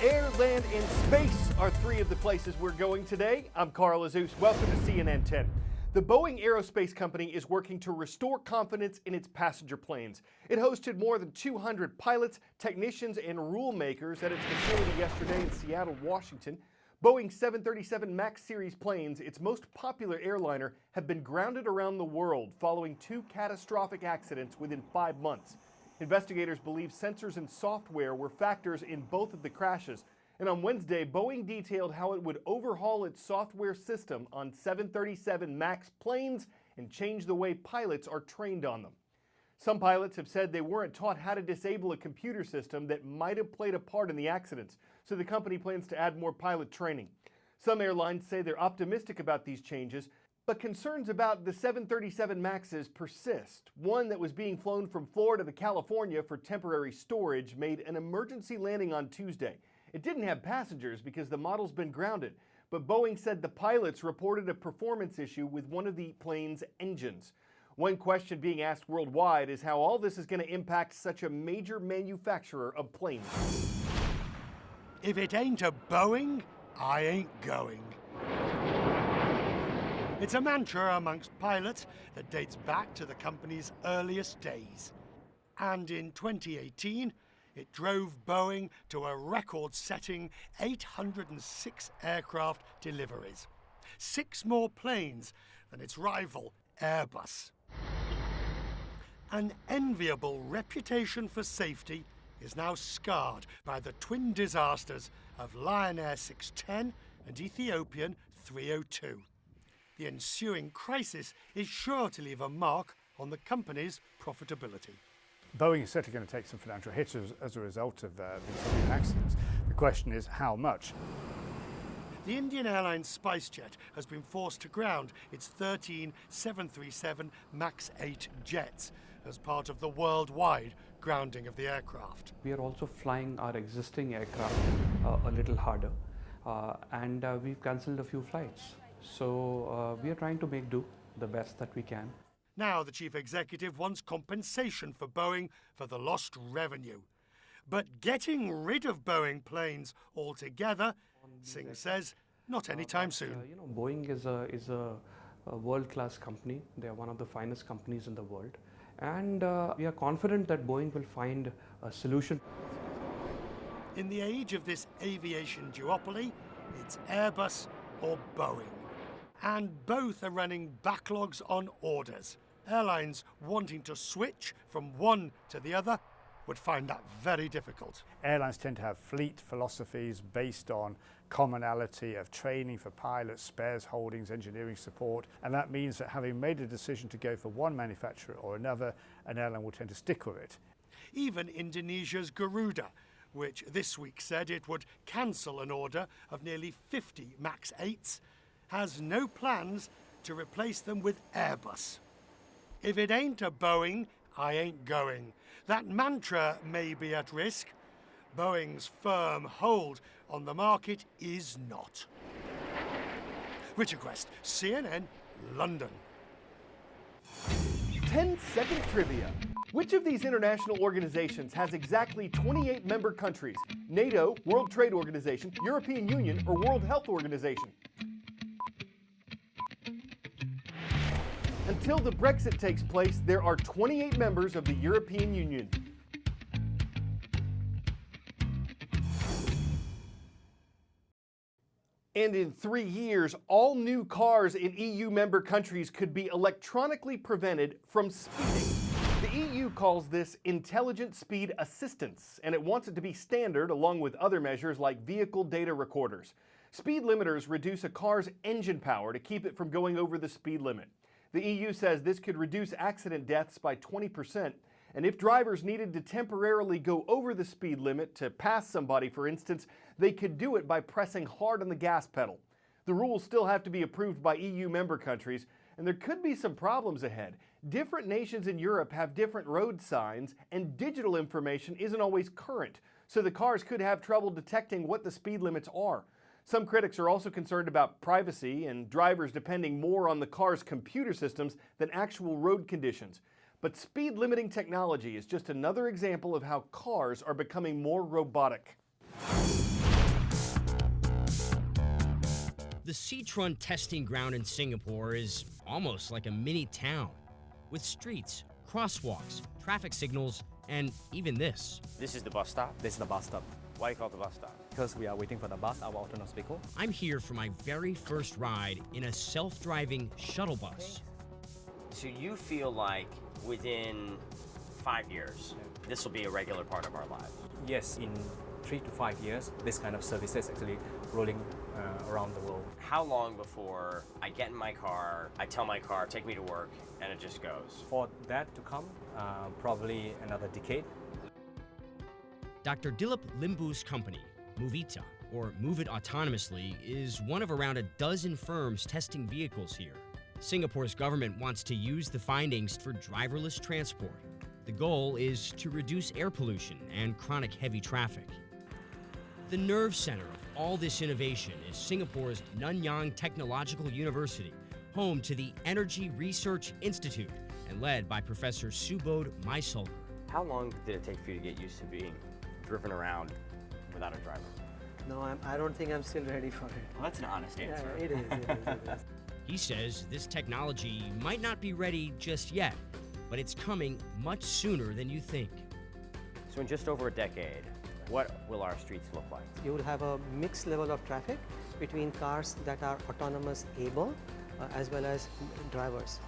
Air, land, and space are three of the places we're going today. I'm Carl Azus. Welcome to CNN 10. The Boeing Aerospace Company is working to restore confidence in its passenger planes. It hosted more than 200 pilots, technicians, and rule makers at its facility yesterday in Seattle, Washington. Boeing's 737 MAX series planes, its most popular airliner, have been grounded around the world following two catastrophic accidents within 5 months. Investigators believe sensors and software were factors in both of the crashes. And on Wednesday, Boeing detailed how it would overhaul its software system on 737 MAX planes and change the way pilots are trained on them. Some pilots have said they weren't taught how to disable a computer system that might have played a part in the accidents, so the company plans to add more pilot training. Some airlines say they're optimistic about these changes, but concerns about the 737 MAXes persist. One that was being flown from Florida to California for temporary storage made an emergency landing on Tuesday. It didn't have passengers because the model's been grounded, but Boeing said the pilots reported a performance issue with one of the plane's engines. One question being asked worldwide is how all this is going to impact such a major manufacturer of planes. If it ain't a Boeing, I ain't going. It's a mantra amongst pilots that dates back to the company's earliest days. And in 2018, it drove Boeing to a record-setting 806 aircraft deliveries, 6 more planes than its rival Airbus. An enviable reputation for safety is now scarred by the twin disasters of Lion Air 610 and Ethiopian 302. The ensuing crisis is sure to leave a mark on the company's profitability. Boeing is certainly going to take some financial hits as a result of these accidents. The question is how much? The Indian Airlines SpiceJet has been forced to ground its 13 737 MAX 8 jets as part of the worldwide grounding of the aircraft. We are also flying our existing aircraft a little harder, and we've cancelled a few flights. So we are trying to make do the best that we can. Now the chief executive wants compensation for Boeing for the lost revenue. But getting rid of Boeing planes altogether, Singh says, not anytime soon. Boeing is a world-class company. They are one of the finest companies in the world. And we are confident that Boeing will find a solution. In the age of this aviation duopoly, it's Airbus or Boeing. And both are running backlogs on orders. Airlines wanting to switch from one to the other would find that very difficult. Airlines tend to have fleet philosophies based on commonality of training for pilots, spares holdings, engineering support, and that means that having made a decision to go for one manufacturer or another, an airline will tend to stick with it. Even Indonesia's Garuda, which this week said it would cancel an order of nearly 50 MAX 8s, has no plans to replace them with Airbus. If it ain't a Boeing, I ain't going. That mantra may be at risk. Boeing's firm hold on the market is not. Richard Quest, CNN, London. 10-second trivia. Which of these international organizations has exactly 28 member countries? NATO, World Trade Organization, European Union, or World Health Organization? Until the Brexit takes place, there are 28 members of the European Union. And in 3 years, all new cars in EU member countries could be electronically prevented from speeding. The EU calls this intelligent speed assistance, and it wants it to be standard along with other measures like vehicle data recorders. Speed limiters reduce a car's engine power to keep it from going over the speed limit. The EU says this could reduce accident deaths by 20%, and if drivers needed to temporarily go over the speed limit to pass somebody, for instance, they could do it by pressing hard on the gas pedal. The rules still have to be approved by EU member countries, and there could be some problems ahead. Different nations in Europe have different road signs, and digital information isn't always current, so the cars could have trouble detecting what the speed limits are. Some critics are also concerned about privacy and drivers depending more on the car's computer systems than actual road conditions. But speed limiting technology is just another example of how cars are becoming more robotic. Seatron testing ground in Singapore is almost like a mini town, with streets, crosswalks, traffic signals, and even this. This is the bus stop? This is the bus stop. Why do you call it the bus stop? Because we are waiting for the bus, our autonomous vehicle. I'm here for my very first ride in a self-driving shuttle bus. So you feel like within 5 years, this will be a regular part of our lives? Yes, in 3 to 5 years, this kind of service is actually rolling around the world. How long before I get in my car, I tell my car, take me to work, and it just goes? For that to come, probably another decade. Dr. Dilip Limbu's company, Movita, or Move It Autonomously, is one of around a dozen firms testing vehicles here. Singapore's government wants to use the findings for driverless transport. The goal is to reduce air pollution and chronic heavy traffic. The nerve center of all this innovation is Singapore's Nanyang Technological University, home to the Energy Research Institute, and led by Professor Subodh Maisulkar. How long did it take for you to get used to being driven around without a driver? No, I don't think I'm still ready for it. Well, that's an honest answer. Yeah, it is. He says this technology might not be ready just yet, but it's coming much sooner than you think. So in just over a decade, what will our streets look like? You will have a mixed level of traffic between cars that are autonomous able as well as drivers.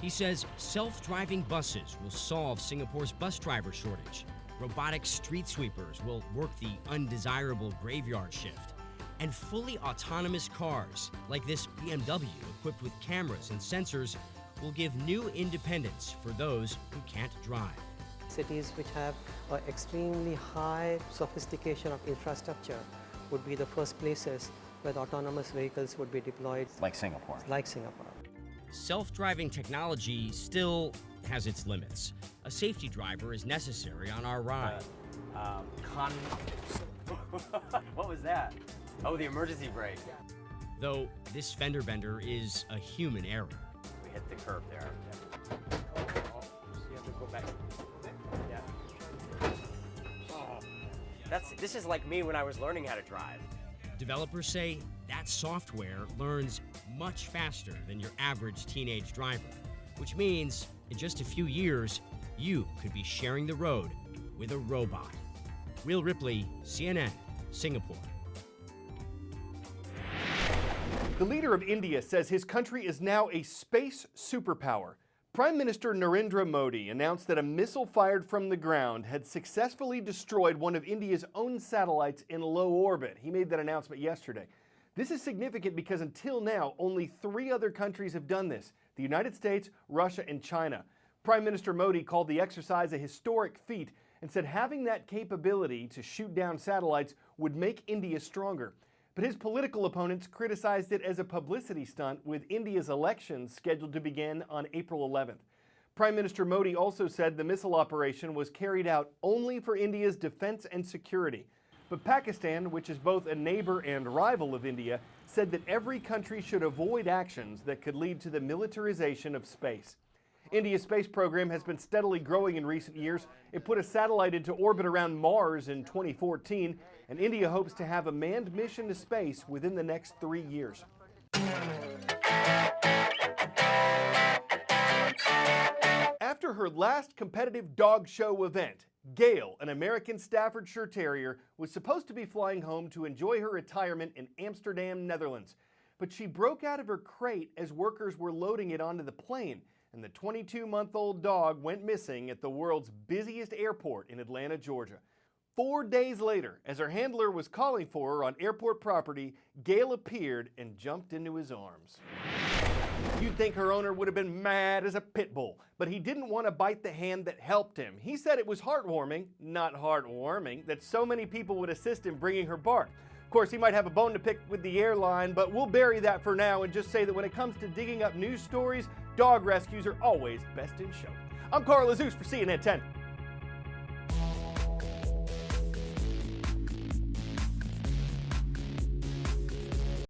He says self-driving buses will solve Singapore's bus driver shortage. Robotic street sweepers will work the undesirable graveyard shift. And fully autonomous cars, like this BMW equipped with cameras and sensors, will give new independence for those who can't drive. Cities which have extremely high sophistication of infrastructure would be the first places where the autonomous vehicles would be deployed. Like Singapore. Like Singapore. Self-driving technology still has its limits. A safety driver is necessary on our ride. What was that? Oh, the emergency brake. Though this fender bender is a human error. We hit the curb there. You have to go back. Yeah. This is like me when I was learning how to drive. Developers say that software learns much faster than your average teenage driver, which means in just a few years, you could be sharing the road with a robot. Will Ripley, CNN, Singapore. The leader of India says his country is now a space superpower. Prime Minister Narendra Modi announced that a missile fired from the ground had successfully destroyed one of India's own satellites in low orbit. He made that announcement yesterday. This is significant because until now, only 3 other countries have done this: the United States, Russia, and China. Prime Minister Modi called the exercise a historic feat and said having that capability to shoot down satellites would make India stronger. But his political opponents criticized it as a publicity stunt, with India's elections scheduled to begin on April 11th. Prime Minister Modi also said the missile operation was carried out only for India's defense and security. But Pakistan, which is both a neighbor and rival of India, said that every country should avoid actions that could lead to the militarization of space. India's space program has been steadily growing in recent years. It put a satellite into orbit around Mars in 2014, and India hopes to have a manned mission to space within the next 3 years. After her last competitive dog show event, Gail, an American Staffordshire Terrier, was supposed to be flying home to enjoy her retirement in Amsterdam, Netherlands. But she broke out of her crate as workers were loading it onto the plane, and the 22-month-old dog went missing at the world's busiest airport in Atlanta, Georgia. 4 days later, as her handler was calling for her on airport property, Gail appeared and jumped into his arms. You'd think her owner would have been mad as a pit bull, but he didn't want to bite the hand that helped him. He said it was heartwarming, not heartwarming, that so many people would assist in bringing her bark. Of course, he might have a bone to pick with the airline, but we'll bury that for now and just say that when it comes to digging up news stories, dog rescues are always best in show. I'm Carl Azus for CNN 10.